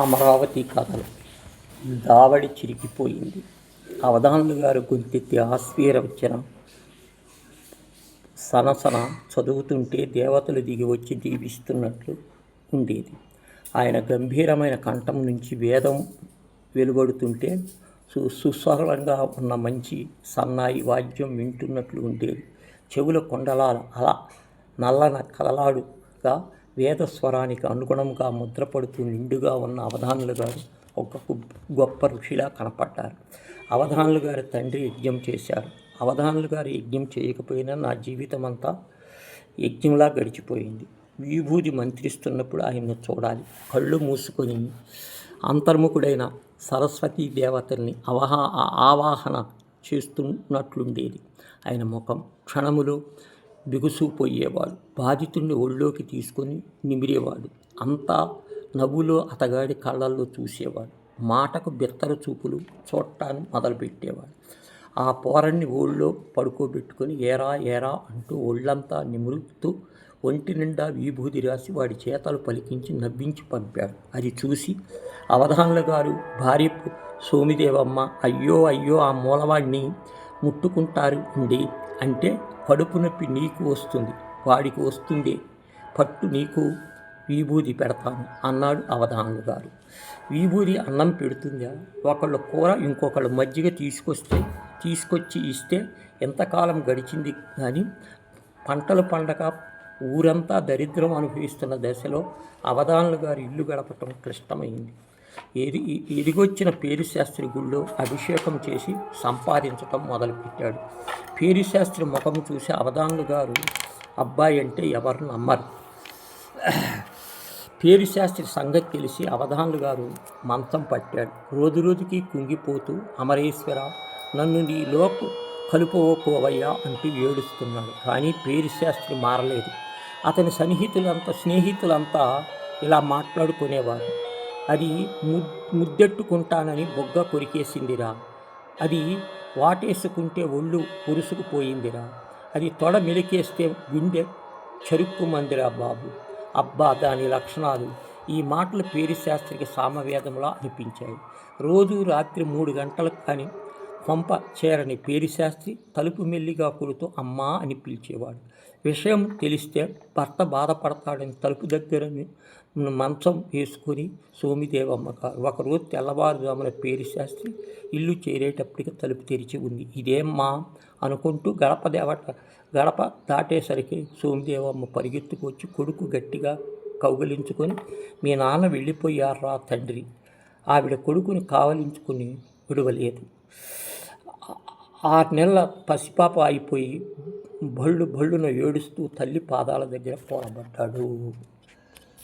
అమరావతి కథలు. దావడి చిరిగిపోయింది. అవధానులు గారు గొంతెత్తి ఆస్వీరవచనం సనసన చదువుతుంటే దేవతలు దిగి వచ్చి దీవిస్తున్నట్లు ఉండేది. ఆయన గంభీరమైన కంఠం నుంచి వేదం వెలువడుతుంటే సుస్వరంగా ఉన్న మంచి సన్నాయి వాద్యం వింటున్నట్లు ఉండేది. చెవుల కొండలాల అలా నల్లన కదలాడుగా వేదస్వరానికి అనుగుణంగా ముద్రపడుతూ నిండుగా ఉన్న అవధానులు గారు ఒక గొప్ప ఋషిలా కనపడ్డారు. అవధానులు గారి తండ్రి యజ్ఞం చేశారు. అవధానులు గారు యజ్ఞం చేయకపోయినా నా జీవితం అంతా యజ్ఞంలా గడిచిపోయింది. విభూది మంత్రిస్తున్నప్పుడు ఆయన్ను చూడాలి. కళ్ళు మూసుకొని అంతర్ముఖుడైన సరస్వతీ దేవతల్ని ఆవాహన చేస్తున్నట్లుండేది. ఆయన ముఖం క్షణములో బిగుసుకుపోయేవాడు. బాధితుడిని ఒళ్ళోకి తీసుకొని నిమిరేవాడు. అంతా నవ్వులో అతగాడి కళ్ళల్లో చూసేవాడు. మాటకు బిత్తర చూపులు చూడటాన్ని మొదలుపెట్టేవాడు. ఆ పోరన్ని ఊళ్ళో పడుకోబెట్టుకొని ఏరా ఏరా అంటూ ఒళ్ళంతా నిమురుతూ ఒంటి నిండా విభూది రాసి వాడి చేతలు పలికించి నవ్వించి పంపాడు. అది చూసి అవధానుల గారు భార్య సోమిదేవమ్మ, అయ్యో అయ్యో ఆ మూలవాడిని ముట్టుకుంటారు అండి అంటే, కడుపు నొప్పి నీకు వస్తుంది, వాడికి వస్తుందే, పట్టు నీకు విభూది పెడతాను అన్నాడు అవధానులు గారు. విభూది అన్నం పెడుతుందా? ఒకళ్ళు కూర ఇంకొకళ్ళు మజ్జిగ తీసుకొచ్చి ఇస్తే ఎంతకాలం గడిచింది కానీ పంటలు పండగ ఊరంతా దరిద్రం అనుభవిస్తున్న దశలో అవధానులు గారు ఇల్లు గడపటం క్లిష్టమైంది. ఎదిగొచ్చిన పేరుశాస్త్రి గుళ్ళో అభిషేకం చేసి సంపాదించటం మొదలుపెట్టాడు. పేరుశాస్త్రి ముఖం చూసి అవధానులు గారు అబ్బాయి అంటే ఎవరు నమ్మరు. పేరుశాస్త్రి సంగతి తెలిసి అవధానులు గారు మంచం పట్టాడు. రోజు రోజుకి కుంగిపోతూ అమరేశ్వర నన్ను నీలోకి కలుపుకోవయ్యా అంటూ ఏడుస్తున్నాడు. కానీ పేరుశాస్త్రి మారలేదు. అతని స్నేహితులంతా ఇలా మాట్లాడుకునేవారు. అది ముద్దెట్టుకుంటానని బొగ్గ కొరికేసిందిరా, అది వాటేసుకుంటే ఒళ్ళు ఉరుసుకుపోయిందిరా, అది తొడ మెలికేస్తే గుండె చరుక్కుమందిరా బాబు, అబ్బా దాని లక్షణాలు. ఈ మాటలు పేరుశాస్త్రికి సామవేదంలా అనిపించాయి. రోజు రాత్రి 3 గంటలకు కానీ కొంప చేరని పేరుశాస్త్రి తలుపు మెల్లిగా కొడుతూ అమ్మా అని పిలిచేవాడు. విషయం తెలిస్తే భర్త బాధపడతాడని తలుపు దగ్గర మంచం వేసుకొని సోమిదేవమ్మ గారు. ఒకరోజు తెల్లవారుజామున పేరుశాస్త్రి ఇల్లు చేరేటప్పటికి తలుపు తెరిచి ఉంది. ఇదేమ్మా అనుకుంటూ గడప దాటేసరికి సోమిదేవమ్మ పరిగెత్తుకు వచ్చి కొడుకు గట్టిగా కౌగిలించుకొని, మీ నాన్న వెళ్ళిపోయారా తండ్రి. ఆవిడ కొడుకుని కావలించుకుని విడవలేదు. 6 నెలల పసిపాప అయిపోయి భళ్ళున ఏడుస్తూ తల్లి పాదాల దగ్గర పోరబడ్డాడు.